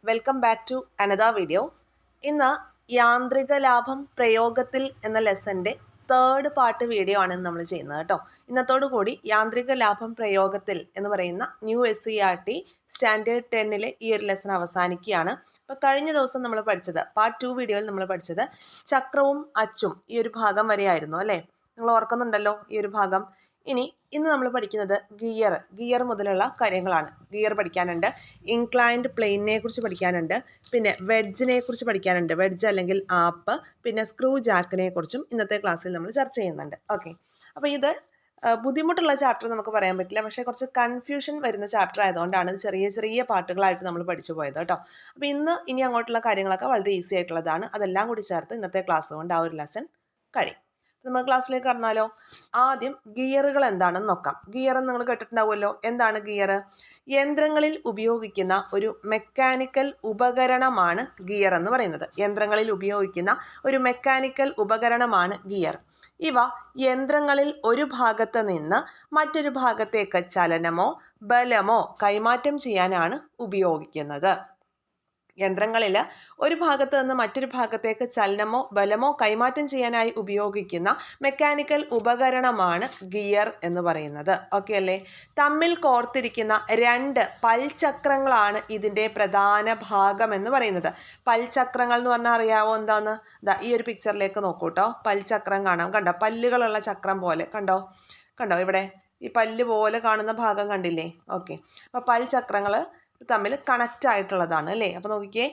Welcome back to another video. ഇന്ന് യാന്ത്രിക ലാഭം പ്രയോഗത്തിൽ എന്ന ലെസൻ്റെ തേർഡ് പാർട്ട് വീഡിയോ ആണ് നമ്മൾ ചെയ്യുന്നത് കേട്ടോ. ഇന്നത്തോടു കൂടി യാന്ത്രിക ലാഭം പ്രയോഗത്തിൽ എന്ന് പറയുന്ന ന്യൂ SCERT സ്റ്റാൻഡേർഡ് 10 ഈ ഒരു ലെസൺ അവസാനിക്കുകയാണ്. അപ്പോൾ കഴിഞ്ഞ ദിവസം നമ്മൾ പഠിച്ചത് പാർട്ട് 2 വീഡിയോയിൽ നമ്മൾ പഠിച്ചത് ചക്രവും അച്ചും ഈ ഒരു ഭാഗം വരെയായിരുന്നു അല്ലേ? നിങ്ങൾ ഓർക്കുന്നുണ്ടല്ലോ ഈ ഒരു ഭാഗം. ഇന്ന് നമ്മൾ പഠിക്കുന്നത് ഗിയർ മുതലുള്ള കാര്യങ്ങളാണ്. ഗിയർ പഠിക്കാനുണ്ട്, ഇൻക്ലൈൻഡ് പ്ലെയിനെ കുറിച്ച് പഠിക്കാനുണ്ട്, പിന്നെ വെഡ്ജിനെ കുറിച്ച് പഠിക്കാനുണ്ട്, വെഡ്ജ് അല്ലെങ്കിൽ ആപ്പ്, പിന്നെ സ്ക്രൂ ജാക്കിനെ കുറിച്ചും ഇന്നത്തെ ക്ലാസ്സിൽ നമ്മൾ ചർച്ച ചെയ്യുന്നുണ്ട്. ഓക്കെ, അപ്പോൾ ഇത് ബുദ്ധിമുട്ടുള്ള ചാപ്റ്റർ നമുക്ക് പറയാൻ പറ്റില്ല, പക്ഷേ കുറച്ച് കൺഫ്യൂഷൻ വരുന്ന ചാപ്റ്റർ ആയതുകൊണ്ടാണ് ചെറിയ ചെറിയ പാർട്ടുകളായിട്ട് നമ്മൾ പഠിച്ചു പോയത് കേട്ടോ. അപ്പോൾ ഇനി അങ്ങോട്ടുള്ള കാര്യങ്ങളൊക്കെ വളരെ ഈസി ആയിട്ടുള്ളതാണ്. അതെല്ലാം കൂടി ചേർത്ത് ഇന്നത്തെ ക്ലാസ് കൊണ്ട് ആ ഒരു ലെസൺ കഴിയും. നമ്മൾ ക്ലാസ്സിലേക്ക് കടന്നാലോ? ആദ്യം ഗിയറുകൾ എന്താണെന്ന് നോക്കാം. ഗിയർ നിങ്ങൾ കേട്ടിട്ടുണ്ടാവുമല്ലോ. എന്താണ് ഗിയർ? യന്ത്രങ്ങളിൽ ഉപയോഗിക്കുന്ന ഒരു മെക്കാനിക്കൽ ഉപകരണമാണ് ഗിയർ എന്ന് പറയുന്നത്. യന്ത്രങ്ങളിൽ ഉപയോഗിക്കുന്ന ഒരു മെക്കാനിക്കൽ ഉപകരണമാണ് ഗിയർ. ഇവ യന്ത്രങ്ങളിൽ ഒരു ഭാഗത്ത് നിന്ന് മറ്റൊരു ഭാഗത്തേക്ക് ചലനമോ ബലമോ കൈമാറ്റം ചെയ്യാനാണ് ഉപയോഗിക്കുന്നത്. യന്ത്രങ്ങളിൽ ഒരു ഭാഗത്ത് നിന്ന് മറ്റൊരു ഭാഗത്തേക്ക് ചലനമോ ബലമോ കൈമാറ്റം ചെയ്യാനായി ഉപയോഗിക്കുന്ന മെക്കാനിക്കൽ ഉപകരണമാണ് ഗിയർ എന്ന് പറയുന്നത്. ഓക്കെ അല്ലേ? തമ്മിൽ കോർത്തിരിക്കുന്ന രണ്ട് പൽചക്രങ്ങളാണ് ഇതിൻ്റെ പ്രധാന ഭാഗം എന്ന് പറയുന്നത്. പൽചക്രങ്ങൾ എന്ന് പറഞ്ഞാൽ അറിയാവോ എന്താന്ന്? ഈ ഒരു പിക്ചറിലേക്ക് നോക്കൂ കേട്ടോ. പൽചക്രം കാണാം. കണ്ടോ? പല്ലുകളുള്ള ചക്രം പോലെ കണ്ടോ ഇവിടെ ഈ പല്ല് പോലെ കാണുന്ന ഭാഗം കണ്ടില്ലേ? ഓക്കെ, അപ്പോൾ പൽചക്രങ്ങൾ തമ്മിൽ കണക്റ്റ് ആയിട്ടുള്ളതാണ് അല്ലേ? അപ്പോൾ നോക്കിക്കേ,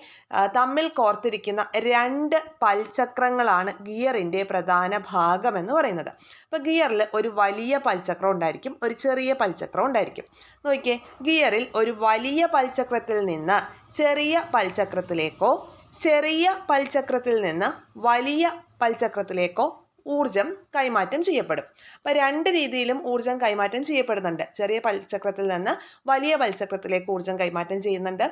തമ്മിൽ കോർത്തിരിക്കുന്ന രണ്ട് പൽചക്രങ്ങളാണ് ഗിയറിൻ്റെ പ്രധാന ഭാഗം എന്ന് പറയുന്നത്. അപ്പോൾ ഗിയറിൽ ഒരു വലിയ പൽചക്രം ഉണ്ടായിരിക്കും, ഒരു ചെറിയ പൽചക്രം ഉണ്ടായിരിക്കും. നോക്കിക്കേ, ഗിയറിൽ ഒരു വലിയ പൽചക്രത്തിൽ നിന്ന് ചെറിയ പൽചക്രത്തിലേക്കോ ചെറിയ പൽചക്രത്തിൽ നിന്ന് വലിയ പൽചക്രത്തിലേക്കോ ഊർജം കൈമാറ്റം ചെയ്യപ്പെടും. അപ്പോൾ രണ്ട് രീതിയിലും ഊർജം കൈമാറ്റം ചെയ്യപ്പെടുന്നുണ്ട്. ചെറിയ പൽചക്രത്തിൽ നിന്ന് വലിയ പൽചക്രത്തിലേക്ക് ഊർജം കൈമാറ്റം ചെയ്യുന്നുണ്ട്,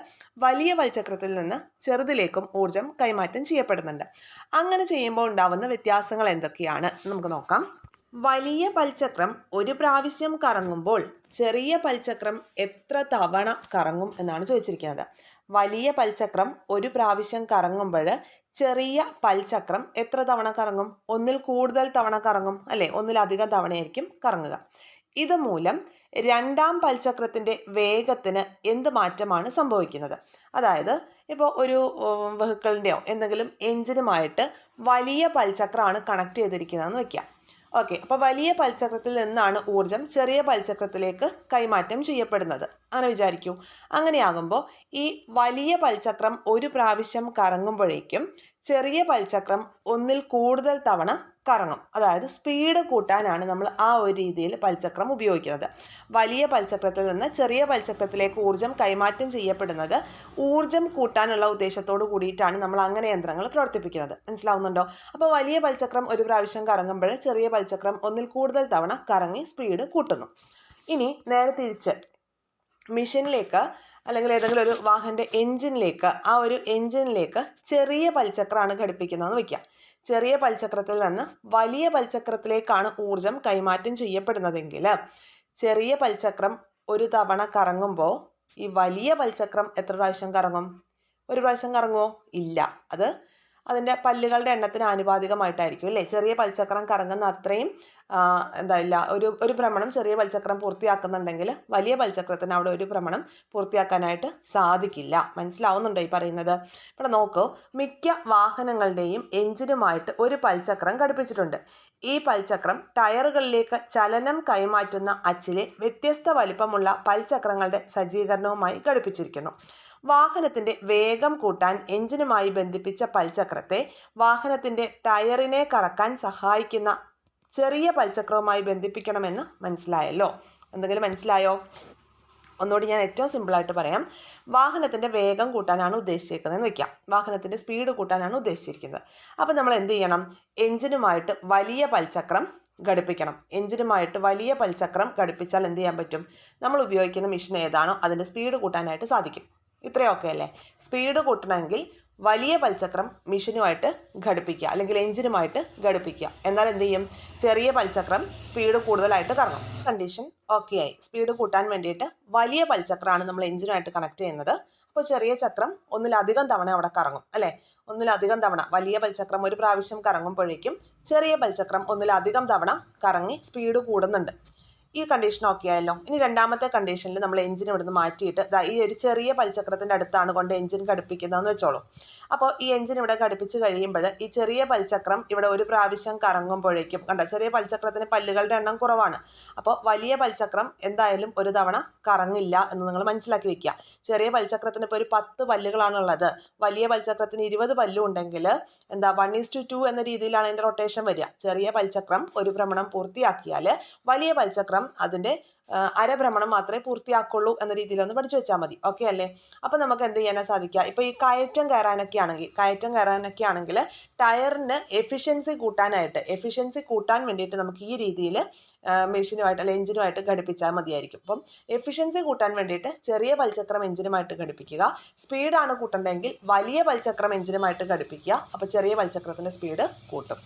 വലിയ പൽചക്രത്തിൽ നിന്ന് ചെറുതിലേക്കും ഊർജം കൈമാറ്റം ചെയ്യപ്പെടുന്നുണ്ട്. അങ്ങനെ ചെയ്യുമ്പോൾ ഉണ്ടാവുന്ന വ്യത്യാസങ്ങൾ എന്തൊക്കെയാണ് നമുക്ക് നോക്കാം. വലിയ പൽചക്രം ഒരു പ്രാവശ്യം കറങ്ങുമ്പോൾ ചെറിയ പൽചക്രം എത്ര തവണ കറങ്ങും എന്നാണ് ചോദിച്ചിരിക്കുന്നത്. വലിയ പൽചക്രം ഒരു പ്രാവശ്യം കറങ്ങുമ്പോൾ ചെറിയ പൽചക്രം എത്ര തവണ കറങ്ങും? ഒന്നിൽ കൂടുതൽ തവണ കറങ്ങും അല്ലേ? ഒന്നിലധികം തവണയായിരിക്കും കറങ്ങുക. ഇതുമൂലം രണ്ടാം പൽചക്രത്തിൻ്റെ വേഗത്തിന് എന്ത് മാറ്റമാണ് സംഭവിക്കുന്നത്? അതായത് ഇപ്പോൾ ഒരു വെഹിക്കിളിൻ്റെയോ എന്തെങ്കിലും എഞ്ചിനുമായിട്ട് വലിയ പൽചക്രമാണ് കണക്ട് ചെയ്തിരിക്കുന്നതെന്ന് വയ്ക്കുക. ഓക്കെ, അപ്പോൾ വലിയ പൽചക്രത്തിൽ നിന്നാണ് ഊർജം ചെറിയ പൽചക്രത്തിലേക്ക് കൈമാറ്റം ചെയ്യപ്പെടുന്നത്. അങ്ങനെ വിചാരിക്കൂ. അങ്ങനെയാകുമ്പോൾ ഈ വലിയ പൽചക്രം ഒരു പ്രാവശ്യം കറങ്ങുമ്പോഴേക്കും ചെറിയ പൽചക്രം ഒന്നിൽ കൂടുതൽ തവണ കറങ്ങും. അതായത് സ്പീഡ് കൂട്ടാനാണ് നമ്മൾ ആ ഒരു രീതിയിൽ പൽചക്രം ഉപയോഗിക്കുന്നത്. വലിയ പൽചക്രത്തിൽ നിന്ന് ചെറിയ പൽചക്രത്തിലേക്ക് ഊർജം കൈമാറ്റം ചെയ്യപ്പെടുന്നത് ഊർജം കൂട്ടാനുള്ള ഉദ്ദേശത്തോട് കൂടിയിട്ടാണ് നമ്മൾ അങ്ങനെ യന്ത്രങ്ങൾ പ്രവർത്തിപ്പിക്കുന്നത്. മനസ്സിലാവുന്നുണ്ടോ? അപ്പോൾ വലിയ പൽചക്രം ഒരു പ്രാവശ്യം കറങ്ങുമ്പോൾ ചെറിയ പൽചക്രം ഒന്നിൽ കൂടുതൽ തവണ കറങ്ങി സ്പീഡ് കൂട്ടുന്നു. ഇനി നേരെ തിരിച്ച് മെഷീനിലേക്ക് അല്ലെങ്കിൽ ഏതെങ്കിലും ഒരു വാഹനൻ്റെ എൻജിനിലേക്ക്, ആ ഒരു എൻജിനിലേക്ക് ചെറിയ പൽചക്രമാണ് ഘടിപ്പിക്കുന്നതെന്ന് വയ്ക്കാം. ചെറിയ പൽചക്രത്തിൽ നിന്ന് വലിയ പൽചക്രത്തിലേക്കാണ് ഊർജം കൈമാറ്റം ചെയ്യപ്പെടുന്നതെങ്കിൽ ചെറിയ പൽചക്രം ഒരു തവണ കറങ്ങുമ്പോൾ ഈ വലിയ പൽചക്രം എത്ര പ്രാവശ്യം കറങ്ങും? ഒരു പ്രാവശ്യം കറങ്ങുമോ? ഇല്ല. അത് അതിൻ്റെ പല്ലുകളുടെ എണ്ണത്തിന് ആനുപാതികമായിട്ടായിരിക്കും അല്ലേ? ചെറിയ പൽചക്രം കറങ്ങുന്ന അത്രയും ഒരു ഭ്രമണം ചെറിയ പൽചക്രം പൂർത്തിയാക്കുന്നുണ്ടെങ്കിൽ വലിയ പൽചക്രത്തിന് അവിടെ ഒരു ഭ്രമണം പൂർത്തിയാക്കാനായിട്ട് സാധിക്കില്ല. മനസ്സിലാവുന്നുണ്ടോ ഈ പറയുന്നത്? ഇവിടെ നോക്കൂ, മിക്ക വാഹനങ്ങളുടെയും എഞ്ചിനുമായിട്ട് ഒരു പൽചക്രം ഘടിപ്പിച്ചിട്ടുണ്ട്. ഈ പൽചക്രം ടയറുകളിലേക്ക് ചലനം കൈമാറ്റുന്ന അച്ചിലെ വ്യത്യസ്ത വലിപ്പമുള്ള പൽചക്രങ്ങളുടെ സജ്ജീകരണവുമായി ഘടിപ്പിച്ചിരിക്കുന്നു. വാഹനത്തിൻ്റെ വേഗം കൂട്ടാൻ എഞ്ചിനുമായി ബന്ധിപ്പിച്ച പൽചക്രത്തെ വാഹനത്തിൻ്റെ ടയറിനെ കറക്കാൻ സഹായിക്കുന്ന ചെറിയ പൽചക്രവുമായി ബന്ധിപ്പിക്കണമെന്ന് മനസ്സിലായല്ലോ. എന്തെങ്കിലും മനസ്സിലായോ? ഒന്നുകൂടി ഞാൻ ഏറ്റവും സിമ്പിളായിട്ട് പറയാം. വാഹനത്തിൻ്റെ വേഗം കൂട്ടാനാണ് ഉദ്ദേശിച്ചിരിക്കുന്നതെന്ന് വയ്ക്കാം. വാഹനത്തിൻ്റെ സ്പീഡ് കൂട്ടാനാണ് ഉദ്ദേശിച്ചിരിക്കുന്നത്. അപ്പോൾ നമ്മൾ എന്ത് ചെയ്യണം? എഞ്ചിനുമായിട്ട് വലിയ പൽചക്രം ഘടിപ്പിക്കണം. എഞ്ചിനുമായിട്ട് വലിയ പൽചക്രം ഘടിപ്പിച്ചാൽ എന്ത് ചെയ്യാൻ പറ്റും? നമ്മൾ ഉപയോഗിക്കുന്ന മെഷീൻ ഏതാണോ അതിൻ്റെ സ്പീഡ് കൂട്ടാനായിട്ട് സാധിക്കും. ഇത്രയൊക്കെ അല്ലേ? സ്പീഡ് കൂട്ടണമെങ്കിൽ വലിയ പൽചക്രം മെഷീനുമായിട്ട് ഘടിപ്പിക്കുക അല്ലെങ്കിൽ എഞ്ചിനുമായിട്ട് ഘടിപ്പിക്കുക. എന്നാൽ എന്ത് ചെയ്യും? ചെറിയ പൽചക്രം സ്പീഡ് കൂടുതലായിട്ട് കറങ്ങും. കണ്ടീഷൻ ഓക്കെ ആയി. സ്പീഡ് കൂട്ടാൻ വേണ്ടിയിട്ട് വലിയ പൽചക്രമാണ് നമ്മൾ എഞ്ചിനുമായിട്ട് കണക്ട് ചെയ്യുന്നത്. അപ്പോൾ ചെറിയ ചക്രം ഒന്നിലധികം തവണ അവിടെ കറങ്ങും അല്ലേ? ഒന്നിലധികം തവണ വലിയ പൽചക്രം ഒരു പ്രാവശ്യം കറങ്ങുമ്പോഴേക്കും ചെറിയ പൽചക്രം ഒന്നിലധികം തവണ കറങ്ങി സ്പീഡ് കൂടുന്നുണ്ട്. ഈ കണ്ടീഷൻ ഓക്കെ ആയല്ലോ. ഇനി രണ്ടാമത്തെ കണ്ടീഷനിൽ നമ്മൾ എഞ്ചിൻ ഇവിടുന്ന് മാറ്റിയിട്ട് ഈ ഒരു ചെറിയ പൽചക്രത്തിൻ്റെ അടുത്താണ് കൊണ്ട് എഞ്ചിൻ ഘടിപ്പിക്കുന്നതെന്ന് വെച്ചോളൂ. അപ്പോൾ ഈ എഞ്ചിൻ ഇവിടെ ഘടിപ്പിച്ച് കഴിയുമ്പോൾ ഈ ചെറിയ പൽചക്രം ഇവിടെ ഒരു പ്രാവശ്യം കറങ്ങുമ്പോഴേക്കും കണ്ട ചെറിയ പൽചക്രത്തിന് പല്ലുകളുടെ എണ്ണം കുറവാണ്. അപ്പോൾ വലിയ പൽചക്രം എന്തായാലും ഒരു തവണ കറങ്ങില്ല എന്ന് നിങ്ങൾ മനസ്സിലാക്കി വെക്കുക. ചെറിയ പൽചക്രത്തിന് ഇപ്പോൾ ഒരു 10 പല്ലുകളാണുള്ളത്. വലിയ പൽചക്രത്തിന് 20 പല്ലും ഉണ്ടെങ്കിൽ 1:2 എന്ന രീതിയിലാണ് അതിൻ്റെ റൊട്ടേഷൻ വരിക. ചെറിയ പൽചക്രം ഒരു ഭ്രമണം പൂർത്തിയാക്കിയാൽ വലിയ പൽചക്രം അതിൻ്റെ അരഭ്രമണം മാത്രമേ പൂർത്തിയാക്കുള്ളൂ എന്ന രീതിയിൽ ഒന്ന് പഠിച്ചു വെച്ചാൽ മതി. ഓക്കെ അല്ലേ? അപ്പോൾ നമുക്ക് എന്ത് ചെയ്യാനാ സാധിക്കുക? ഇപ്പോൾ ഈ കയറ്റം കയറാനൊക്കെ ആണെങ്കിൽ ടയറിന് എഫിഷ്യൻസി കൂട്ടാൻ വേണ്ടിയിട്ട് നമുക്ക് ഈ രീതിയിൽ മെഷീനുമായിട്ട് അല്ലെങ്കിൽ എഞ്ചിനുമായിട്ട് ഘടിപ്പിച്ചാൽ മതിയായിരിക്കും. അപ്പം എഫിഷ്യൻസി കൂട്ടാൻ വേണ്ടിയിട്ട് ചെറിയ പൽചക്രം എഞ്ചിനുമായിട്ട് ഘടിപ്പിക്കുക. സ്പീഡാണ് കൂട്ടേണ്ടതെങ്കിൽ വലിയ പൽചക്രം എഞ്ചിനുമായിട്ട് ഘടിപ്പിക്കുക. അപ്പോൾ ചെറിയ പൽചക്രത്തിൻ്റെ സ്പീഡ് കൂടും.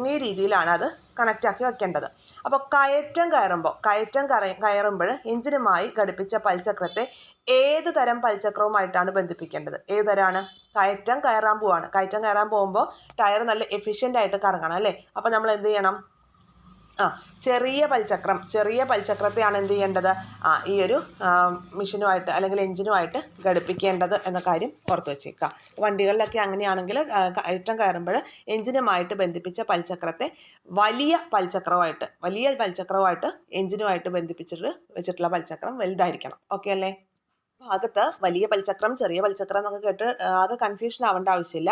ഈ രീതിയിലാണ് അത് കണക്റ്റ് ആക്കി വെക്കേണ്ടത്. അപ്പോൾ കയറ്റം കയറുമ്പോൾ എഞ്ചിനുമായി ഘടിപ്പിച്ച പൽചക്രത്തെ ഏത് തരം പൽചക്രവുമായിട്ടാണ് ബന്ധിപ്പിക്കേണ്ടത്? ഏത് തരമാണ്? കയറ്റം കയറാൻ പോകുമ്പോൾ ടയർ നല്ല എഫിഷ്യൻ്റ് ആയിട്ട് കറങ്ങണം അല്ലേ? അപ്പോൾ നമ്മൾ എന്ത് ചെയ്യണം? ചെറിയ പൽചക്രത്തെയാണ് എന്ത് ചെയ്യേണ്ടത്? ഈ ഒരു മെഷീനുമായിട്ട് അല്ലെങ്കിൽ എഞ്ചിനുമായിട്ട് ഘടിപ്പിക്കേണ്ടത് എന്ന കാര്യം ഓർത്ത് വെച്ചേക്കുക. വണ്ടികളിലൊക്കെ അങ്ങനെയാണെങ്കിൽ കയറ്റം കയറുമ്പോൾ എഞ്ചിനുമായിട്ട് ബന്ധിപ്പിച്ച പൽചക്രത്തെ വലിയ പൽചക്രവുമായിട്ട് എഞ്ചിനുമായിട്ട് വെച്ചിട്ടുള്ള പൽചക്രം വലുതായിരിക്കണം. ഓക്കെ അല്ലേ? ഭാഗത്ത് വലിയ പൽചക്രം ചെറിയ പൽചക്രം എന്നൊക്കെ കേട്ട് ആകെ കൺഫ്യൂഷൻ ആവേണ്ട ആവശ്യമില്ല.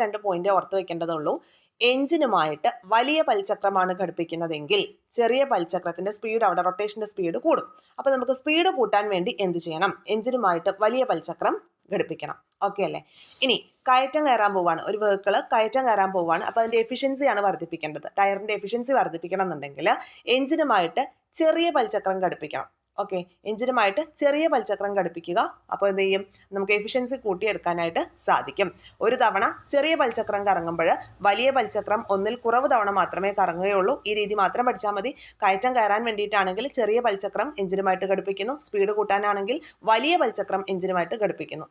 രണ്ട് പോയിന്റ് ഓർത്ത് വെക്കേണ്ടതുള്ളൂ. എഞ്ചിനുമായിട്ട് വലിയ പൽചക്രമാണ് ഘടിപ്പിക്കുന്നതെങ്കിൽ ചെറിയ പൽചക്രത്തിൻ്റെ സ്പീഡ് അവിടെ റൊട്ടേഷൻ്റെ സ്പീഡ് കൂടും. അപ്പോൾ നമുക്ക് സ്പീഡ് കൂട്ടാൻ വേണ്ടി എന്ത് ചെയ്യണം? എഞ്ചിനുമായിട്ട് വലിയ പൽചക്രം ഘടിപ്പിക്കണം. ഓക്കെ അല്ലേ? ഇനി കയറ്റം കയറാൻ പോവുകയാണ്. ഒരു വെഹിക്കിൾ കയറ്റം കയറാൻ പോവുകയാണ്. അപ്പോൾ അതിൻ്റെ എഫിഷ്യൻസിയാണ് വർദ്ധിപ്പിക്കേണ്ടത്. ടയറിൻ്റെ എഫിഷ്യൻസി വർദ്ധിപ്പിക്കണം എന്നുണ്ടെങ്കിൽ എഞ്ചിനുമായിട്ട് ചെറിയ പൽചക്രം ഘടിപ്പിക്കണം. ഓക്കെ, എഞ്ചിനുമായിട്ട് ചെറിയ പൽചക്രം ഘടിപ്പിക്കുക. അപ്പോൾ എന്ത് ചെയ്യും? നമുക്ക് എഫിഷ്യൻസി കൂട്ടിയെടുക്കാനായിട്ട് സാധിക്കും. ഒരു തവണ ചെറിയ പൽചക്രം കറങ്ങുമ്പോൾ വലിയ പൽചക്രം ഒന്നിൽ കുറവ് തവണ മാത്രമേ കറങ്ങുകയുള്ളൂ. ഈ രീതി മാത്രം പഠിച്ചാൽ മതി. കയറ്റം കയറാൻ വേണ്ടിയിട്ടാണെങ്കിൽ ചെറിയ പൽചക്രം എഞ്ചിനുമായിട്ട് ഘടിപ്പിക്കുന്നു. സ്പീഡ് കൂട്ടാനാണെങ്കിൽ വലിയ പൽചക്രം എഞ്ചിനുമായിട്ട് ഘടിപ്പിക്കുന്നു.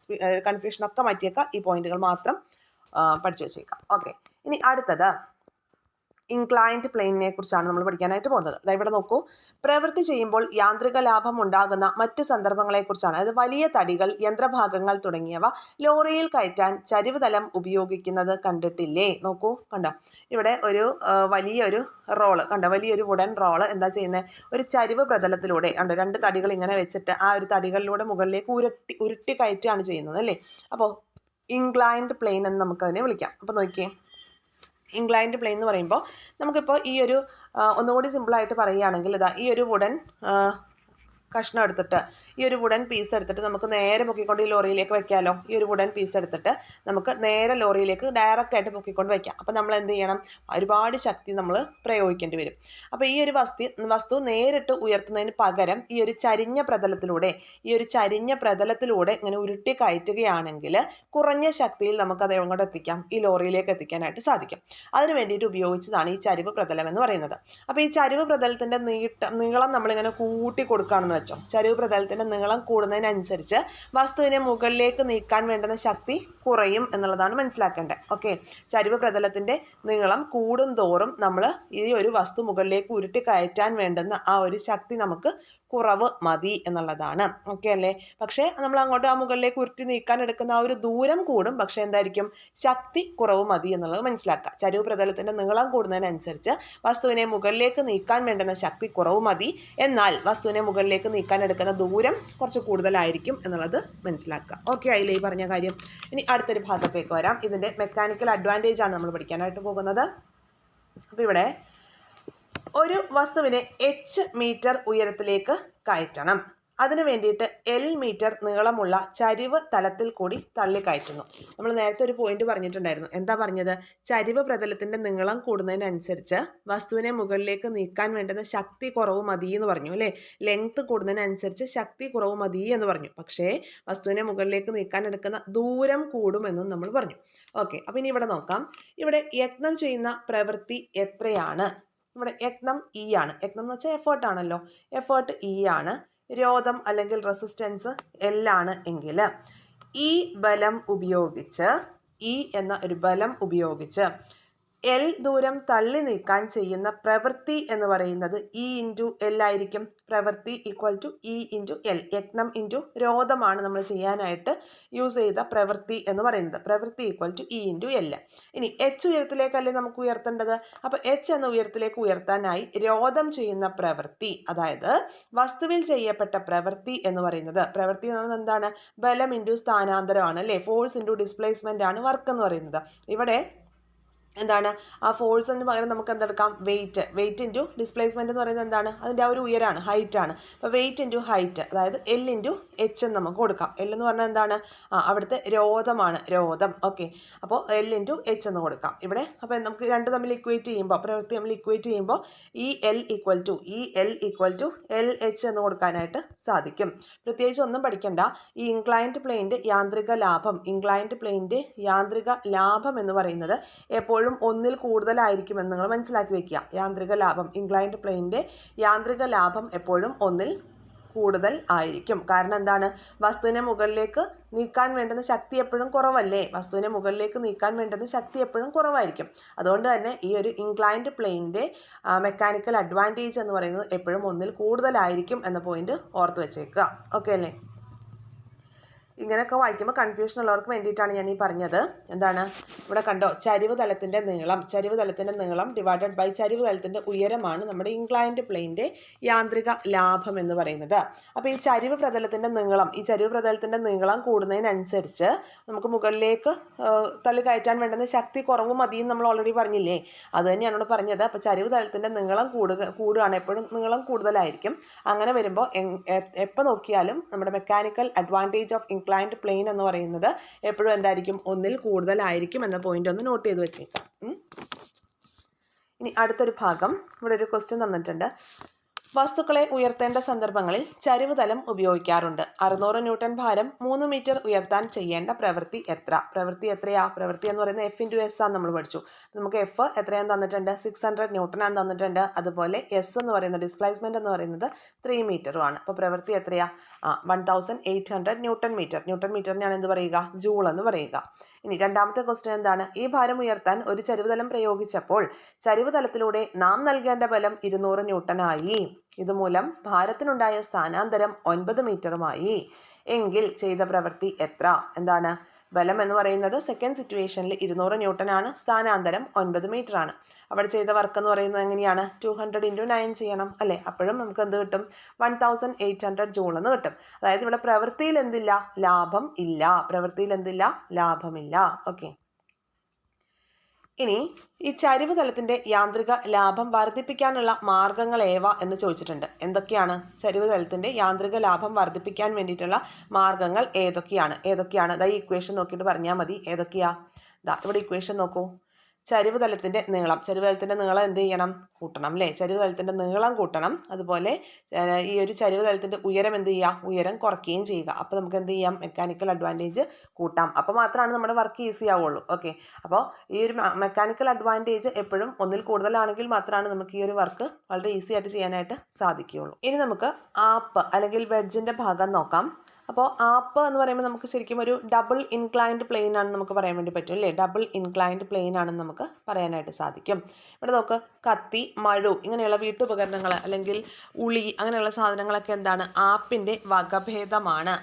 കൺഫ്യൂഷനൊക്കെ മാറ്റിയേക്കാം. ഈ പോയിന്റുകൾ മാത്രം പഠിച്ചു വെച്ചേക്കാം. ഓക്കെ, ഇനി അടുത്തത് ഇൻക്ലൈൻഡ് പ്ലെയിനിനെ കുറിച്ചാണ് നമ്മൾ പഠിക്കാനായിട്ട് പോകുന്നത്. ഇവിടെ നോക്കൂ. പ്രവൃത്തി ചെയ്യുമ്പോൾ യാന്ത്രിക ലാഭം ഉണ്ടാകുന്ന മറ്റ് സന്ദർഭങ്ങളെക്കുറിച്ചാണ്. അതായത് വലിയ തടികൾ, യന്ത്രഭാഗങ്ങൾ തുടങ്ങിയവ ലോറിയിൽ കയറ്റാൻ ചരിവ് തലം ഉപയോഗിക്കുന്നത് കണ്ടിട്ടില്ലേ? നോക്കൂ, കണ്ടോ? ഇവിടെ ഒരു വലിയൊരു റോള് വലിയൊരു വുഡൻ റോള് എന്താ ചെയ്യുന്നത്? ഒരു ചരിവ് പ്രതലത്തിലൂടെ രണ്ട് തടികൾ ഇങ്ങനെ വെച്ചിട്ട് ആ ഒരു തടികളിലൂടെ മുകളിലേക്ക് ഉരുട്ടി കയറ്റുകയാണ് ചെയ്യുന്നത് അല്ലേ? അപ്പോൾ ഇൻക്ലൈൻഡ് പ്ലെയിൻ എന്ന് നമുക്കതിനെ വിളിക്കാം. അപ്പോൾ നോക്കിയേ, ഇൻക്ലൈൻഡ് പ്ലെയിൻ എന്ന് പറയുമ്പോൾ നമുക്കിപ്പോൾ ഈ ഒരു ഒന്നുകൂടി സിമ്പിളായിട്ട് പറയുകയാണെങ്കിൽ ഈ ഒരു വുഡൻ കഷ്ണം എടുത്തിട്ട് ഈ ഒരു വുഡൻ പീസ് എടുത്തിട്ട് നമുക്ക് നേരെ പൊക്കിക്കൊണ്ട് ഈ ലോറിയിലേക്ക് വെക്കാമല്ലോ. ഈ ഒരു വുഡൻ പീസ് എടുത്തിട്ട് നമുക്ക് നേരെ ലോറിയിലേക്ക് ഡയറക്റ്റായിട്ട് പൊക്കിക്കൊണ്ട് വെക്കാം. അപ്പോൾ നമ്മൾ എന്ത് ചെയ്യണം? ഒരുപാട് ശക്തി നമ്മൾ പ്രയോഗിക്കേണ്ടി വരും. അപ്പോൾ ഈ ഒരു വസ്തു നേരിട്ട് ഉയർത്തുന്നതിന് പകരം ഈ ഒരു ചരിഞ്ഞ പ്രതലത്തിലൂടെ ഇങ്ങനെ ഉരുട്ടി കയറ്റുകയാണെങ്കിൽ കുറഞ്ഞ ശക്തിയിൽ നമുക്കത് എങ്ങോട്ട് എത്തിക്കാം? ഈ ലോറിയിലേക്ക് എത്തിക്കാനായിട്ട് സാധിക്കും. അതിന് വേണ്ടിയിട്ട് ഉപയോഗിച്ചതാണ് ഈ ചരിവ് പ്രതലം എന്ന് പറയുന്നത്. അപ്പോൾ ഈ ചരിവ് പ്രതലത്തിൻ്റെ നീളം നമ്മളിങ്ങനെ കൂട്ടി കൊടുക്കുകയാണെന്ന് വെച്ചോ. ചരിവ് പ്രതലത്തിൻ്റെ നീളം കൂടുന്നതിനനുസരിച്ച് വസ്തുവിനെ മുകളിലേക്ക് നീക്കാൻ വേണ്ടുന്ന ശക്തി കുറയും എന്നുള്ളതാണ് മനസ്സിലാക്കേണ്ടത്. ഓക്കെ, ചരിവ് പ്രതലത്തിൻ്റെ നീളം കൂടും തോറും നമ്മൾ ഈ ഒരു വസ്തു മുകളിലേക്ക് ഉരുട്ടി കയറ്റാൻ വേണ്ടുന്ന ആ ഒരു ശക്തി നമുക്ക് കുറവ് മതി എന്നുള്ളതാണ്. ഓക്കെ അല്ലേ? പക്ഷേ നമ്മൾ അങ്ങോട്ട് ആ മുകളിലേക്ക് ഉരുട്ടി നീക്കാൻ എടുക്കുന്ന ആ ഒരു ദൂരം കൂടും. പക്ഷേ എന്തായിരിക്കും? ശക്തി കുറവ് മതി എന്നുള്ളത് മനസ്സിലാക്കുക. ചരിവ് പ്രതലത്തിൻ്റെ നീളം കൂടുന്നതിനനുസരിച്ച് വസ്തുവിനെ മുകളിലേക്ക് നീക്കാൻ വേണ്ടുന്ന ശക്തി കുറവ് മതി. എന്നാൽ വസ്തുവിനെ മുകളിലേക്ക് നീക്കാൻ എടുക്കുന്ന ദൂരം കുറച്ച് കൂടുതലായിരിക്കും എന്നുള്ളത് മനസ്സിലാക്കുക. ഓക്കെ ആയില്ലേ ഈ പറഞ്ഞ കാര്യം? ഇനി അടുത്തൊരു ഭാഗത്തേക്ക് വരാം. ഇതിൻ്റെ മെക്കാനിക്കൽ അഡ്വാൻറ്റേജ് ആണ് നമ്മൾ പഠിക്കാനായിട്ട് പോകുന്നത്. അപ്പോൾ ഇവിടെ ഒരു വസ്തുവിനെ h മീറ്റർ ഉയരത്തിലേക്ക് കയറ്റണം. അതിനു വേണ്ടിയിട്ട് L മീറ്റർ നീളമുള്ള ചരിവ് തലത്തിൽ കൂടി തള്ളിക്കയറ്റുന്നു. നമ്മൾ നേരത്തെ ഒരു പോയിന്റ് പറഞ്ഞിട്ടുണ്ടായിരുന്നു. എന്താ പറഞ്ഞത്? ചരിവ് പ്രതലത്തിന്റെ നീളം കൂടുന്നതിനനുസരിച്ച് വസ്തുവിനെ മുകളിലേക്ക് നീക്കാൻ വേണ്ടുന്ന ശക്തി കുറവ് മതി എന്ന് പറഞ്ഞു അല്ലേ? ലെങ്ത് കൂടുന്നതിനനുസരിച്ച് ശക്തി കുറവ് മതി എന്ന് പറഞ്ഞു. പക്ഷേ വസ്തുവിനെ മുകളിലേക്ക് നീക്കാൻ എടുക്കുന്ന ദൂരം കൂടുമെന്നും നമ്മൾ പറഞ്ഞു. ഓക്കെ, അപ്പൊ ഇനി ഇവിടെ നോക്കാം. ഇവിടെ യത്നം ചെയ്യുന്ന പ്രവൃത്തി എത്രയാണ്? ഇവിടെ യത്നം E ആണ്. യത്നം എന്ന് വെച്ചാൽ എഫേർട്ട് ആണല്ലോ. എഫേർട്ട് E ആണ്. രോധം അല്ലെങ്കിൽ റെസിസ്റ്റൻസ് L ആണ് എങ്കിൽ ഈ ബലം ഉപയോഗിച്ച്, E എന്ന ഒരു ബലം ഉപയോഗിച്ച് L ദൂരം തള്ളി നീക്കാൻ ചെയ്യുന്ന പ്രവൃത്തി എന്ന് പറയുന്നത് E ഇൻറ്റു L ആയിരിക്കും. പ്രവൃത്തി equal to E into L. യത്നം ഇൻറ്റു രോധമാണ് നമ്മൾ ചെയ്യാനായിട്ട് യൂസ് ചെയ്ത പ്രവൃത്തി എന്ന് പറയുന്നത്. പ്രവൃത്തി equal to E into L. ഇനി H ഉയരത്തിലേക്കല്ലേ നമുക്ക് ഉയർത്തേണ്ടത്. അപ്പോൾ H എന്ന ഉയരത്തിലേക്ക് ഉയർത്താനായി രോധം ചെയ്യുന്ന പ്രവൃത്തി, അതായത് വസ്തുവിൽ ചെയ്യപ്പെട്ട പ്രവൃത്തി എന്ന് പറയുന്നത്, പ്രവൃത്തി എന്ന് പറയുന്നത് എന്താണ്? ബലം ഇൻറ്റു സ്ഥാനാന്തരമാണ് അല്ലേ? ഫോഴ്സ് ഇൻറ്റു ഡിസ്പ്ലേസ്മെന്റ് ആണ് വർക്ക് എന്ന് പറയുന്നത്. ഇവിടെ എന്താണ്? ആ ഫോഴ്സിന് പകരം നമുക്ക് എന്തെടുക്കാം? വെയിറ്റ് ഇൻറ്റു ഡിസ്പ്ലേസ്മെന്റ് എന്ന് പറയുന്നത് എന്താണ്? അതിൻ്റെ ആ ഒരു ഉയരാണ്, ഹൈറ്റ് ആണ്. അപ്പോൾ വെയിറ്റ് ഇൻറ്റു ഹൈറ്റ്, അതായത് L ഇൻറ്റു H എന്ന് നമുക്ക് കൊടുക്കാം. L എന്ന് പറഞ്ഞാൽ എന്താണ്? അവിടുത്തെ രോധമാണ്, രോധം. ഓക്കെ, അപ്പോൾ L ഇൻറ്റു H എന്ന് കൊടുക്കാം ഇവിടെ. അപ്പോൾ നമുക്ക് രണ്ട് തമ്മിൽ ഇക്വേറ്റ് ചെയ്യുമ്പോൾ, പ്രവൃത്തി തമ്മിൽ ഇക്വേറ്റ് ചെയ്യുമ്പോൾ L ഈക്വൽ ടു LH എന്ന് കൊടുക്കാനായിട്ട് സാധിക്കും. പ്രത്യേകിച്ച് ഒന്നും പഠിക്കണ്ട. ഈ ഇൻക്ലൈൻഡ് പ്ലെയിൻ്റെ യാന്ത്രിക ലാഭം എന്ന് പറയുന്നത് എപ്പോഴും ഒന്നിൽ കൂടുതലായിരിക്കുമെന്ന് നിങ്ങൾ മനസ്സിലാക്കി വെക്കുക. യാന്ത്രിക ലാഭം, ഇൻക്ലൈൻഡ് പ്ലെയിൻ്റെ യാന്ത്രിക ലാഭം എപ്പോഴും ഒന്നിൽ കൂടുതൽ ആയിരിക്കും. കാരണം എന്താണ്? വസ്തുവിനെ മുകളിലേക്ക് നീക്കാൻ വേണ്ടുന്ന ശക്തി എപ്പോഴും കുറവല്ലേ? വസ്തുവിനെ മുകളിലേക്ക് നീക്കാൻ വേണ്ടുന്ന ശക്തി എപ്പോഴും കുറവായിരിക്കും. അതുകൊണ്ട് തന്നെ ഈ ഒരു ഇൻക്ലൈൻഡ് പ്ലെയിൻ്റെ മെക്കാനിക്കൽ അഡ്വാൻറ്റേജ് എന്ന് പറയുന്നത് എപ്പോഴും ഒന്നിൽ കൂടുതലായിരിക്കും എന്ന പോയിന്റ് ഓർത്ത് വെച്ചേക്കുക. ഓക്കെ അല്ലേ? ഇങ്ങനെയൊക്കെ വായിക്കുമ്പോൾ കൺഫ്യൂഷൻ ഉള്ളവർക്ക് വേണ്ടിയിട്ടാണ് ഞാൻ ഈ പറഞ്ഞത്. എന്താണ്? ഇവിടെ കണ്ടോ, ചരിവ് തലത്തിൻ്റെ നീളം ഡിവൈഡഡ് ബൈ ചരിവ് തലത്തിൻ്റെ ഉയരമാണ് നമ്മുടെ ഇൻക്ലൈൻഡ് പ്ലെയിൻ്റെ യാന്ത്രിക ലാഭം എന്ന് പറയുന്നത്. അപ്പോൾ ഈ ചരിവ് പ്രതലത്തിൻ്റെ നീളം കൂടുന്നതിനനുസരിച്ച് നമുക്ക് മുകളിലേക്ക് തള്ളി കയറ്റാൻ വേണ്ടുന്ന ശക്തി കുറവ് മതി എന്ന് നമ്മൾ ഓൾറെഡി പറഞ്ഞില്ലേ? അത് തന്നെയാണ് ഇവിടെ പറഞ്ഞത്. അപ്പോൾ ചരിവ് തലത്തിൻ്റെ നീളം കൂടുകയാണ്, എപ്പോഴും നീളം കൂടുതലായിരിക്കും. അങ്ങനെ വരുമ്പോൾ എപ്പോൾ നോക്കിയാലും നമ്മുടെ mechanical advantage of inclined plane എന്ന് പറയുന്നത് എപ്പോഴും എന്തായിരിക്കും? ഒന്നിൽ കൂടുതലായിരിക്കും എന്ന പോയിന്റ് ഒന്ന് നോട്ട് ചെയ്ത് വെച്ചേക്കാം. ഇനി അടുത്തൊരു ഭാഗം, ഇവിടെ ഒരു ക്വസ്റ്റ്യൻ തന്നിട്ടുണ്ട്. വസ്തുക്കളെ ഉയർത്തേണ്ട സന്ദർഭങ്ങളിൽ ചരിവ് തലം ഉപയോഗിക്കാറുണ്ട്. 600 ന്യൂട്ടൺ ഭാരം 3 മീറ്റർ ഉയർത്താൻ ചെയ്യേണ്ട പ്രവൃത്തി എത്ര? പ്രവൃത്തി എത്രയാ? പ്രവൃത്തി എന്ന് പറയുന്നത് F ഇൻറ്റു S ആണ് നമ്മൾ പഠിച്ചു. നമുക്ക് F എത്രയാന്ന് തന്നിട്ടുണ്ട്? 600 ന്യൂട്ടൺ ആണ് തന്നിട്ടുണ്ട്. അതുപോലെ S എന്ന് പറയുന്നത്, ഡിസ്പ്ലേസ്മെന്റ് എന്ന് പറയുന്നത് 3 മീറ്ററുമാണ്. അപ്പോൾ പ്രവൃത്തി എത്രയാ? 1800 ന്യൂട്ടൺ മീറ്റർ. ന്യൂട്ടൺ മീറ്ററിനാണ് എന്ത് പറയുക? ജൂൾ എന്ന് പറയുക. ഇനി രണ്ടാമത്തെ ക്വസ്റ്റ്യൻ എന്താണ്? ഈ ഭാരം ഉയർത്താൻ ഒരു ചരിവ് തലം പ്രയോഗിച്ചപ്പോൾ ചരിവ് തലത്തിലൂടെ നാം നൽകേണ്ട ബലം 200 ന്യൂട്ടൺ ആയി. ഇതുമൂലം ഭാരത്തിനുണ്ടായ സ്ഥാനാന്തരം 9 മീറ്ററുമായി. എങ്കിൽ ചെയ്ത പ്രവൃത്തി എത്ര? എന്താണ്? ബലം എന്ന് പറയുന്നത് സെക്കൻഡ് സിറ്റുവേഷനിൽ 200 ന്യൂട്ടൺ ആണ്, സ്ഥാനാന്തരം 9 മീറ്റർ ആണ്. അവിടെ ചെയ്ത വർക്ക് എന്ന് പറയുന്നത് എങ്ങനെയാണ്? 200 × 9 ചെയ്യണം അല്ലേ? അപ്പോഴും നമുക്ക് എന്ത് കിട്ടും? 1800 ജൂൾ എന്ന് കിട്ടും. അതായത് ഇവിടെ പ്രവൃത്തിയിൽ എന്തില്ല? ലാഭമില്ല. ഓക്കെ, ഇനി ഈ ചരിവ് തലത്തിൻ്റെ യാന്ത്രിക ലാഭം വർദ്ധിപ്പിക്കാനുള്ള മാർഗങ്ങൾ ഏവ എന്ന് ചോദിച്ചിട്ടുണ്ട്. എന്തൊക്കെയാണ് ചരിവ് തലത്തിൻ്റെ യാന്ത്രിക ലാഭം വർദ്ധിപ്പിക്കാൻ വേണ്ടിയിട്ടുള്ള മാർഗങ്ങൾ? ഏതൊക്കെയാണ്? ഈ ഇക്വേഷൻ നോക്കിയിട്ട് പറഞ്ഞാൽ മതി. ഏതൊക്കെയാ? ഇവിടെ ഇക്വേഷൻ നോക്കൂ. ചരിവ് തലത്തിൻ്റെ നീളം എന്ത് ചെയ്യണം? കൂട്ടണം അല്ലേ? ചരിവ് തലത്തിൻ്റെ നീളം കൂട്ടണം. അതുപോലെ ഈ ഒരു ചരിവ് തലത്തിൻ്റെ ഉയരം എന്ത് ചെയ്യുക? ഉയരം കുറയ്ക്കുകയും ചെയ്യുക. അപ്പോൾ നമുക്ക് എന്ത് ചെയ്യാം? മെക്കാനിക്കൽ അഡ്വാൻറ്റേജ് കൂട്ടാം. അപ്പോൾ മാത്രമാണ് നമ്മുടെ വർക്ക് ഈസി ആവുള്ളൂ. ഓക്കെ, അപ്പോൾ ഈ ഒരു മെക്കാനിക്കൽ അഡ്വാൻറ്റേജ് എപ്പോഴും ഒന്നിൽ കൂടുതലാണെങ്കിൽ മാത്രമാണ് നമുക്ക് ഈ ഒരു വർക്ക് വളരെ ഈസി ആയിട്ട് ചെയ്യാനായിട്ട് സാധിക്കുകയുള്ളൂ. ഇനി നമുക്ക് ആപ്പ് അല്ലെങ്കിൽ വെഡ്ജിൻ്റെ ഭാഗം നോക്കാം. അപ്പോൾ ആപ്പ് എന്ന് പറയുമ്പോൾ നമുക്ക് ശരിക്കും ഒരു ഡബിൾ ഇൻക്ലൈൻഡ് പ്ലെയിൻ ആണെന്ന് നമുക്ക് പറയാൻ വേണ്ടി പറ്റും അല്ലേ? ഡബിൾ ഇൻക്ലൈൻഡ് പ്ലെയിൻ ആണെന്ന് നമുക്ക് പറയാനായിട്ട് സാധിക്കും. ഇവിടെ നോക്ക്, കത്തി, മഴു ഇങ്ങനെയുള്ള വീട്ടുപകരണങ്ങൾ അല്ലെങ്കിൽ ഉളി അങ്ങനെയുള്ള സാധനങ്ങളൊക്കെ എന്താണ്? ആപ്പിൻ്റെ വകഭേദമാണ്.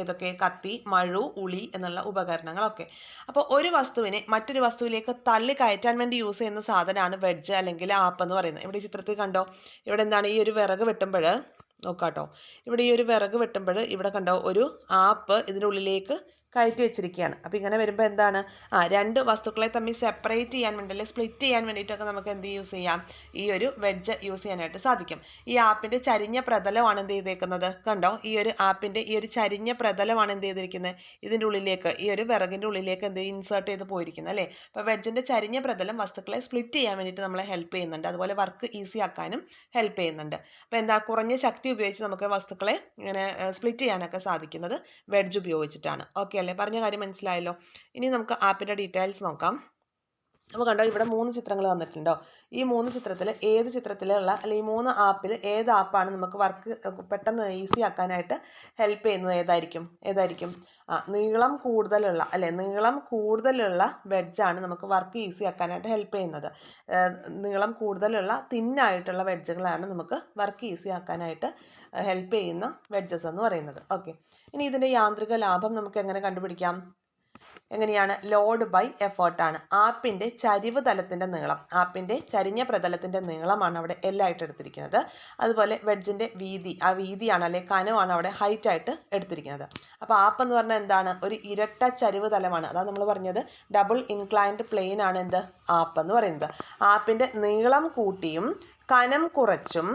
ഏതൊക്കെ? കത്തി, മഴു, ഉളി എന്നുള്ള ഉപകരണങ്ങളൊക്കെ. അപ്പോൾ ഒരു വസ്തുവിനെ മറ്റൊരു വസ്തുവിലേക്ക് തള്ളി കയറ്റാൻ വേണ്ടി യൂസ് ചെയ്യുന്ന സാധനമാണ് വെഡ്ജ് അല്ലെങ്കിൽ ആപ്പ് എന്ന് പറയുന്നത്. ഇവിടെ ചിത്രത്തിൽ കണ്ടോ, ഇവിടെ എന്താണ്? ഈ ഒരു വിറക് വെട്ടുമ്പോൾ നോക്കാട്ടോ, ഇവിടെ ഈ ഒരു വിറക് വെട്ടുമ്പോൾ ഇവിടെ കണ്ടോ ഒരു ആപ്പ് ഇതിനുള്ളിലേക്ക് കയറ്റി വെച്ചിരിക്കുകയാണ്. അപ്പോൾ ഇങ്ങനെ വരുമ്പോൾ എന്താണ്, രണ്ട് വസ്തുക്കളെ തമ്മിൽ സെപ്പറേറ്റ് ചെയ്യാൻ വേണ്ടി അല്ലെങ്കിൽ സ്പ്ലിറ്റ് ചെയ്യാൻ വേണ്ടിയിട്ടൊക്കെ നമുക്ക് എന്ത് യൂസ് ചെയ്യാം, ഈ ഒരു വെഡ്ജ് യൂസ് ചെയ്യാനായിട്ട് സാധിക്കും. ഈ ആപ്പിൻ്റെ ചരിഞ്ഞ പ്രതലമാണ് എന്ത് ചെയ്തേക്കുന്നത്, കണ്ടോ, ഈ ഒരു ആപ്പിൻ്റെ ഈ ഒരു ചരിഞ്ഞ പ്രതലമാണ് എന്ത് ചെയ്തിരിക്കുന്നത്, ഇതിൻ്റെ ഉള്ളിലേക്ക്, ഈ ഒരു വിറകിൻ്റെ ഉള്ളിലേക്ക് എന്ത് ഇൻസേർട്ട് ചെയ്ത് പോയിരിക്കുന്നത് അല്ലേ. അപ്പോൾ വെഡ്ജിൻ്റെ ചരിഞ്ഞ പ്രതലം വസ്തുക്കളെ സ്പ്ലിറ്റ് ചെയ്യാൻ വേണ്ടിയിട്ട് നമ്മളെ ഹെൽപ്പ് ചെയ്യുന്നുണ്ട്. അതുപോലെ വർക്ക് ഈസി ആക്കാനും ഹെൽപ്പ് ചെയ്യുന്നുണ്ട്. അപ്പോൾ എന്താ, കുറഞ്ഞ ശക്തി ഉപയോഗിച്ച് നമുക്ക് വസ്തുക്കളെ ഇങ്ങനെ സ്പ്ലിറ്റ് ചെയ്യാനൊക്കെ സാധിക്കുന്നത് വെഡ്ജ് ഉപയോഗിച്ചിട്ടാണ്. ഓക്കെ അല്ലേ, പറഞ്ഞ കാര്യം മനസ്സിലായല്ലോ. ഇനി നമുക്ക് ആപ്പിൻ്റെ ഡീറ്റെയിൽസ് നോക്കാം. അപ്പോൾ കണ്ടോ, ഇവിടെ 3 ചിത്രങ്ങൾ തന്നിട്ടുണ്ടോ. ഈ 3 ചിത്രത്തിൽ ഏത് ചിത്രത്തിലുള്ള അല്ലെങ്കിൽ ഈ 3 ആപ്പിൽ ഏത് ആപ്പാണ് നമുക്ക് വർക്ക് പെട്ടെന്ന് ഈസി ആക്കാനായിട്ട് ഹെൽപ്പ് ചെയ്യുന്നത്, ഏതായിരിക്കും നീളം കൂടുതലുള്ള വെഡ്ജാണ് നമുക്ക് വർക്ക് ഈസി ആക്കാനായിട്ട് ഹെൽപ്പ് ചെയ്യുന്നത്. നീളം കൂടുതലുള്ള തിന്നായിട്ടുള്ള വെഡ്ജുകളാണ് നമുക്ക് വർക്ക് ഈസി ആക്കാനായിട്ട് ഹെൽപ്പ് ചെയ്യുന്ന വെഡ്ജസ് എന്ന് പറയുന്നത്. ഓക്കെ, ഇനി ഇതിൻ്റെ യാന്ത്രിക ലാഭം നമുക്ക് എങ്ങനെ കണ്ടുപിടിക്കാം, എങ്ങനെയാണ്, ലോഡ് ബൈ എഫേർട്ടാണ്. ആപ്പിൻ്റെ ചരിവ് തലത്തിൻ്റെ നീളം, ആപ്പിൻ്റെ ചരിഞ്ഞ പ്രതലത്തിൻ്റെ നീളമാണ് അവിടെ എല്ലായിട്ട് എടുത്തിരിക്കുന്നത്. അതുപോലെ വെഡ്ജിൻ്റെ വീതി, ആ വീതിയാണ് അല്ലെ കനമാണ് അവിടെ ഹൈറ്റ് ആയിട്ട് എടുത്തിരിക്കുന്നത്. അപ്പോൾ ആപ്പ് എന്ന് പറഞ്ഞാൽ എന്താണ്, ഒരു ഇരട്ട ചരിവ് തലമാണ്. അതാണ് നമ്മൾ പറഞ്ഞത്, ഡബിൾ ഇൻക്ലൈൻഡ് പ്ലെയിൻ ആണ് എന്ത്, ആപ്പ് എന്ന് പറയുന്നത്. ആപ്പിൻ്റെ നീളം കൂട്ടിയും കനം കുറച്ചും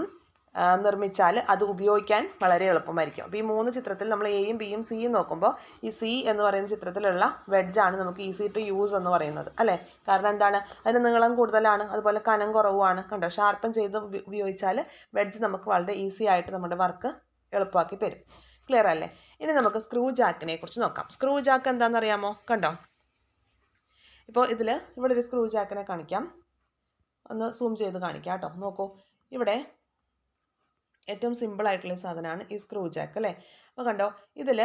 നിർമ്മിച്ചാൽ അത് ഉപയോഗിക്കാൻ വളരെ എളുപ്പമായിരിക്കും. അപ്പോൾ ഈ 3 ചിത്രത്തിൽ നമ്മൾ എയും ബിയും സിയും നോക്കുമ്പോൾ ഈ സി എന്ന് പറയുന്ന ചിത്രത്തിലുള്ള വെഡ്ജാണ് നമുക്ക് ഈസി ടു യൂസ് എന്ന് പറയുന്നത് അല്ലേ. കാരണം എന്താണ്, അതിന് നീളം കൂടുതലാണ്, അതുപോലെ കനം കുറവുമാണ്. കണ്ടോ, ഷാർപ്പൻ ചെയ്ത് ഉപയോഗിച്ചാൽ വെഡ്ജ് നമുക്ക് വളരെ ഈസി ആയിട്ട് നമ്മുടെ വർക്ക് എളുപ്പമാക്കി തരും. ക്ലിയർ അല്ലേ. ഇനി നമുക്ക് സ്ക്രൂ ജാക്കിനെ കുറിച്ച് നോക്കാം. സ്ക്രൂ ജാക്ക് എന്താണെന്നറിയാമോ, കണ്ടോ, ഇപ്പോൾ ഇവിടെ ഒരു സ്ക്രൂ ജാക്കിനെ കാണിക്കാം, ഒന്ന് സൂം ചെയ്ത് കാണിക്കാം കേട്ടോ. നോക്കൂ, ഇവിടെ ഏറ്റവും സിമ്പിളായിട്ടുള്ള സാധനമാണ് ഈ സ്ക്രൂ ജാക്ക് അല്ലേ. അപ്പോൾ കണ്ടോ, ഇതിൽ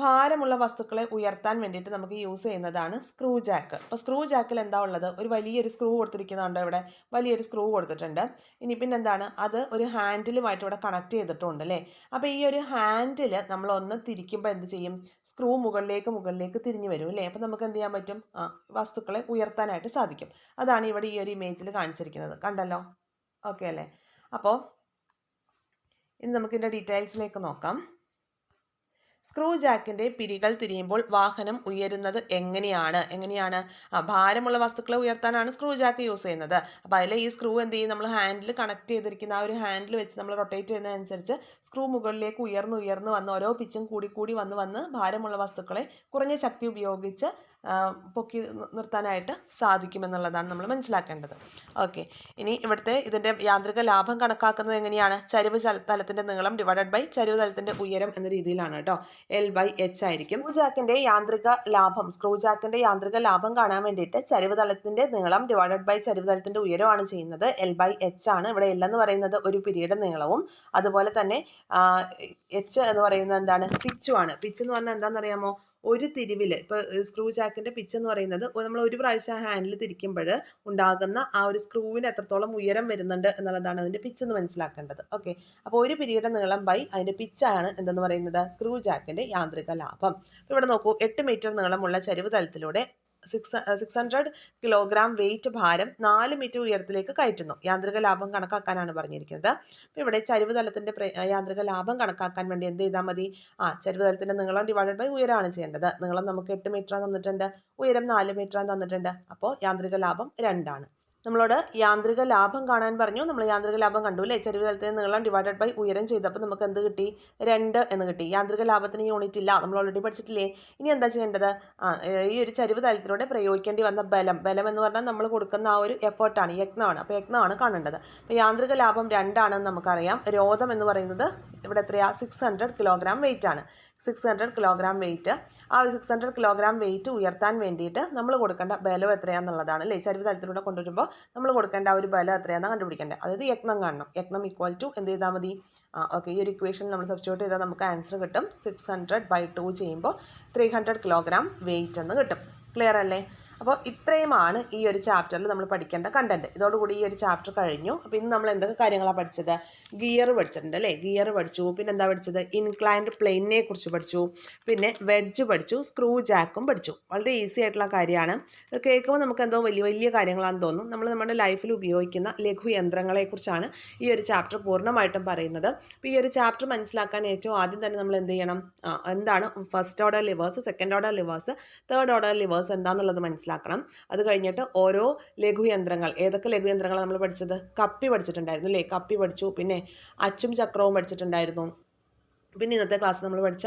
ഭാരമുള്ള വസ്തുക്കളെ ഉയർത്താൻ വേണ്ടിയിട്ട് നമുക്ക് യൂസ് ചെയ്യുന്നതാണ് സ്ക്രൂ ജാക്ക്. അപ്പോൾ സ്ക്രൂ ജാക്കിൽ എന്താ ഉള്ളത്, ഒരു വലിയൊരു സ്ക്രൂ കൊടുത്തിരിക്കുന്നുണ്ട്, ഇവിടെ വലിയൊരു സ്ക്രൂ കൊടുത്തിട്ടുണ്ട്. ഇനി പിന്നെ എന്താണ്, അത് ഒരു ഹാൻഡിലുമായിട്ട് ഇവിടെ കണക്ട് ചെയ്തിട്ടുണ്ട് അല്ലേ. അപ്പോൾ ഈ ഒരു ഹാൻഡിൽ നമ്മളൊന്ന് തിരിക്കുമ്പോൾ എന്ത് ചെയ്യും, സ്ക്രൂ മുകളിലേക്ക് തിരിഞ്ഞു വരും അല്ലേ. അപ്പോൾ നമുക്ക് എന്ത് ചെയ്യാൻ പറ്റും, വസ്തുക്കളെ ഉയർത്താനായിട്ട് സാധിക്കും. അതാണ് ഇവിടെ ഈ ഒരു ഇമേജിൽ കാണിച്ചിരിക്കുന്നത്, കണ്ടല്ലോ. ഓക്കെ അല്ലേ. അപ്പോൾ ഇനി നമുക്കിതിൻ്റെ ഡീറ്റെയിൽസിലേക്ക് നോക്കാം. സ്ക്രൂ ജാക്കിൻ്റെ പിരികൾ തിരിയുമ്പോൾ വാഹനം ഉയരുന്നത് എങ്ങനെയാണ് ഭാരമുള്ള വസ്തുക്കളെ ഉയർത്താനാണ് സ്ക്രൂ ജാക്ക് യൂസ് ചെയ്യുന്നത്. അപ്പോൾ അതിൽ ഈ സ്ക്രൂ എന്ത് ചെയ്യും, നമ്മൾ ഹാൻഡിൽ കണക്ട് ചെയ്തിരിക്കുന്ന ആ ഒരു ഹാൻഡിൽ വെച്ച് നമ്മൾ റൊട്ടേറ്റ് ചെയ്യുന്നതനുസരിച്ച് സ്ക്രൂ മുകളിലേക്ക് ഉയർന്ന് വന്ന് ഓരോ പിച്ചും കൂടി വന്ന് ഭാരമുള്ള വസ്തുക്കളെ കുറഞ്ഞ ശക്തി ഉപയോഗിച്ച് പൊക്കി നിർത്താനായിട്ട് സാധിക്കുമെന്നുള്ളതാണ് നമ്മൾ മനസ്സിലാക്കേണ്ടത്. ഓക്കെ, ഇനി ഇതിൻ്റെ യാന്ത്രിക ലാഭം കണക്കാക്കുന്നത് എങ്ങനെയാണ്, ചരിവ് തലത്തിൻ്റെ നീളം ഡിവൈഡഡ് ബൈ ചരിവ് തലത്തിൻ്റെ ഉയരം എന്ന രീതിയിലാണ് കേട്ടോ. L/H ആയിരിക്കും. സ്ക്രൂ ജാക്കിൻ്റെ യാന്ത്രിക ലാഭം കാണാൻ വേണ്ടിയിട്ട് ചരിവ് തലത്തിൻ്റെ നീളം ഡിവൈഡഡ് ബൈ ചരിവ് തലത്തിൻ്റെ ഉയരമാണ് ചെയ്യുന്നത്. L/H ആണ്. ഇവിടെ L എന്ന് പറയുന്നത് ഒരു പിരിയുടെ നീളവും അതുപോലെ തന്നെ H എന്ന് പറയുന്നത് എന്താണ്, പിച്ചുമാണ്. പിച്ച് എന്ന് പറഞ്ഞാൽ എന്താണെന്നറിയാമോ, ഒരു തിരിവിൽ, ഇപ്പോൾ സ്ക്രൂ ജാക്കിൻ്റെ പിച്ച് എന്ന് പറയുന്നത് നമ്മൾ ഒരു പ്രാവശ്യം ഹാൻഡിൽ തിരിക്കുമ്പോൾ ഉണ്ടാകുന്ന ആ ഒരു സ്ക്രൂവിന് എത്രത്തോളം ഉയരം വരുന്നുണ്ട് എന്നുള്ളതാണ് അതിൻ്റെ പിച്ച് എന്ന് മനസ്സിലാക്കേണ്ടത്. ഓക്കെ, അപ്പോൾ ഒരു പിരിയുടെ നീളം ബൈ അതിൻ്റെ പിച്ചാണ് എന്തെന്ന് പറയുന്നത്, സ്ക്രൂ ജാക്കിൻ്റെ യാന്ത്രിക ലാഭം. ഇവിടെ നോക്കൂ, 8 മീറ്റർ നീളമുള്ള ചരിവ് തലത്തിലൂടെ 600 കിലോഗ്രാം വെയിറ്റ് ഭാരം 4 മീറ്റർ ഉയരത്തിലേക്ക് കയറ്റുന്നു. യാന്ത്രിക ലാഭം കണക്കാക്കാനാണ് പറഞ്ഞിരിക്കുന്നത്. അപ്പോൾ ഇവിടെ ചരിവ് തലത്തിൻ്റെ യാന്ത്രിക ലാഭം കണക്കാക്കാൻ വേണ്ടി എന്ത് ചെയ്താൽ മതി, ചരിവ് തലത്തിൻ്റെ നീളം ഡിവൈഡഡ് ബൈ ഉയരമാണ് ചെയ്യേണ്ടത്. നീളം നമുക്ക് 8 മീറ്റർ തന്നിട്ടുണ്ട്, ഉയരം 4 മീറ്റർ തന്നിട്ടുണ്ട്. അപ്പോൾ യാന്ത്രിക ലാഭം 2 ആണ്. നമ്മളോട് യാന്ത്രിക ലാഭം കാണാൻ പറഞ്ഞു, നമ്മൾ യാന്ത്രിക ലാഭം കണ്ടു അല്ലേ. ചരിവ് തലത്തിൻ്റെ നീളം ഡിവൈഡഡ് ബൈ ഉയരം ചെയ്തപ്പോൾ നമുക്ക് എന്ത് കിട്ടി, 2 എന്ന് കിട്ടി. യാന്ത്രിക ലാഭത്തിന് യൂണിറ്റ് ഇല്ല, നമ്മൾ ഓൾറെഡി പഠിച്ചിട്ടില്ലേ. ഇനി എന്താ ചെയ്യേണ്ടത്, ഈ ഒരു ചരിവ് തലത്തിലൂടെ പ്രയോഗിക്കേണ്ടി വന്ന ബലം എന്ന് പറഞ്ഞാൽ നമ്മൾ കൊടുക്കുന്ന ആ ഒരു എഫേർട്ടാണ്, യത്നമാണ്. അപ്പോൾ യത്നമാണ് കാണേണ്ടത്. അപ്പോൾ യാന്ത്രിക ലാഭം 2 ആണെന്ന് നമുക്കറിയാം. രോധം എന്ന് പറയുന്നത് ഇവിടെ എത്രയാണ്, 600 കിലോഗ്രാം വെയിറ്റ് ആണ്. 600 കിലോഗ്രാം വെയിറ്റ്, ആ ഒരു 600 കിലോഗ്രാം വെയിറ്റ് ഉയർത്താൻ വേണ്ടിയിട്ട് നമ്മൾ കൊടുക്കേണ്ട ബലം എത്രയാണെന്നുള്ളതാണ് അല്ലേ. ചരിവ് തലത്തിലൂടെ കൊണ്ടുവരുമ്പോൾ നമ്മൾ കൊടുക്കേണ്ട ആ ഒരു ബലം എത്രയാണെന്ന് കണ്ടുപിടിക്കേണ്ടത്. അതായത് യത്നം കാണണം. യത്നം ഈക്വൽ ടു എന്ത് ചെയ്താൽ മതി, ഓക്കെ, ഈ ഒരു ഇക്വേഷൻ നമ്മൾ സബ്സ്റ്റിറ്റ്യൂട്ട് ചെയ്താൽ നമുക്ക് ആൻസർ കിട്ടും. 600/2 ചെയ്യുമ്പോൾ 300 കിലോഗ്രാം വെയിറ്റ് എന്ന് കിട്ടും. ക്ലിയർ അല്ലേ. അപ്പോൾ ഇത്രയുമാണ് ഈ ഒരു ചാപ്റ്ററിൽ നമ്മൾ പഠിക്കേണ്ട കണ്ടന്റ്. ഇതോടുകൂടി ഈ ഒരു ചാപ്റ്റർ കഴിഞ്ഞു. അപ്പോൾ ഇന്ന് നമ്മൾ എന്തൊക്കെ കാര്യങ്ങളാണ് പഠിച്ചത്? ഗിയർ പഠിച്ചിട്ടുണ്ട് അല്ലേ? ഗിയർ പഠിച്ചു. പിന്നെ എന്താ പഠിച്ചത്? ഇൻക്ലൈൻഡ് പ്ലെയിനെ കുറിച്ച് പഠിച്ചു. പിന്നെ വെഡ്ജ് പഠിച്ചു. സ്ക്രൂ ജാക്കും പഠിച്ചു. വളരെ ഈസി ആയിട്ടുള്ള കാര്യമാണ്. ഇത് കേൾക്കുമ്പോൾ നമുക്ക് എന്തോ വലിയ വലിയ കാര്യങ്ങളാണെന്ന് തോന്നും. നമ്മൾ നമ്മുടെ ലൈഫിൽ ഉപയോഗിക്കുന്ന ലഘു യന്ത്രങ്ങളെക്കുറിച്ചാണ് ഈ ഒരു ചാപ്റ്റർ പൂർണ്ണമായിട്ടും പറയുന്നത്. അപ്പോൾ ഈ ഒരു ചാപ്റ്റർ മനസ്സിലാക്കാൻ ഏറ്റവും ആദ്യം തന്നെ നമ്മൾ എന്ത് ചെയ്യണം? എന്താണ് first order levers, second order levers, third order levers എന്താണെന്നുള്ളത് മനസ്സിലാക്കണം. അത് കഴിഞ്ഞിട്ട് ഓരോ ലഘുയന്ത്രങ്ങൾ, ഏതൊക്കെ ലഘുയന്ത്രങ്ങളാണ് നമ്മൾ പഠിച്ചത്? കപ്പി പഠിച്ചിട്ടുണ്ടായിരുന്നു അല്ലേ? കപ്പി പഠിച്ചു. പിന്നെ അച്ചും ചക്രവും പഠിച്ചിട്ടുണ്ടായിരുന്നു. പിന്നെ ഇന്നത്തെ ക്ലാസ് നമ്മൾ പഠിച്ച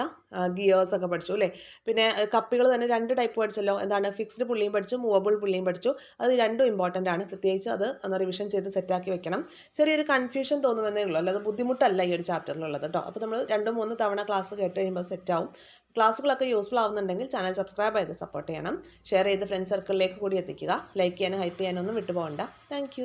ഗിയേഴ്സ് ഒക്കെ പഠിച്ചു അല്ലേ? പിന്നെ കപ്പികൾ തന്നെ 2 ടൈപ്പ് പഠിച്ചല്ലോ. എന്താണ്? ഫിക്സ്ഡ് പുള്ളിയും പഠിച്ചു, മൂവബിൾ പുള്ളിയും പഠിച്ചു. അത് രണ്ടും ഇമ്പോർട്ടൻ്റ് ആണ്. പ്രത്യേകിച്ച് അത് ഒന്ന് റിവിഷൻ ചെയ്ത് സെറ്റാക്കി വെക്കണം. ചെറിയൊരു കൺഫ്യൂഷൻ തോന്നുമെന്നേ ഉള്ളൂ, അല്ലാതെ ബുദ്ധിമുട്ടല്ല ഈ ഒരു ചാപ്റ്ററിലുള്ളത് കേട്ടോ. അപ്പോൾ നമ്മൾ 2-3 തവണ ക്ലാസ് കേട്ട് കഴിയുമ്പോൾ സെറ്റാവും. ക്ലാസ്സുകളൊക്കെ യൂസ്ഫുൾ ആവുന്നുണ്ടെങ്കിൽ ചാനൽ സബ്സ്ക്രൈബ് ചെയ്ത് സപ്പോർട്ട് ചെയ്യണം. ഷെയർ ചെയ്ത് ഫ്രണ്ട് സർക്കിളിലേക്ക് കൂടി എത്തിക്കുക. ലൈക്ക് ചെയ്യാനും ഹൈപ്പ് ചെയ്യാനും ഒന്നും വിട്ടുപോകണ്ട. താങ്ക്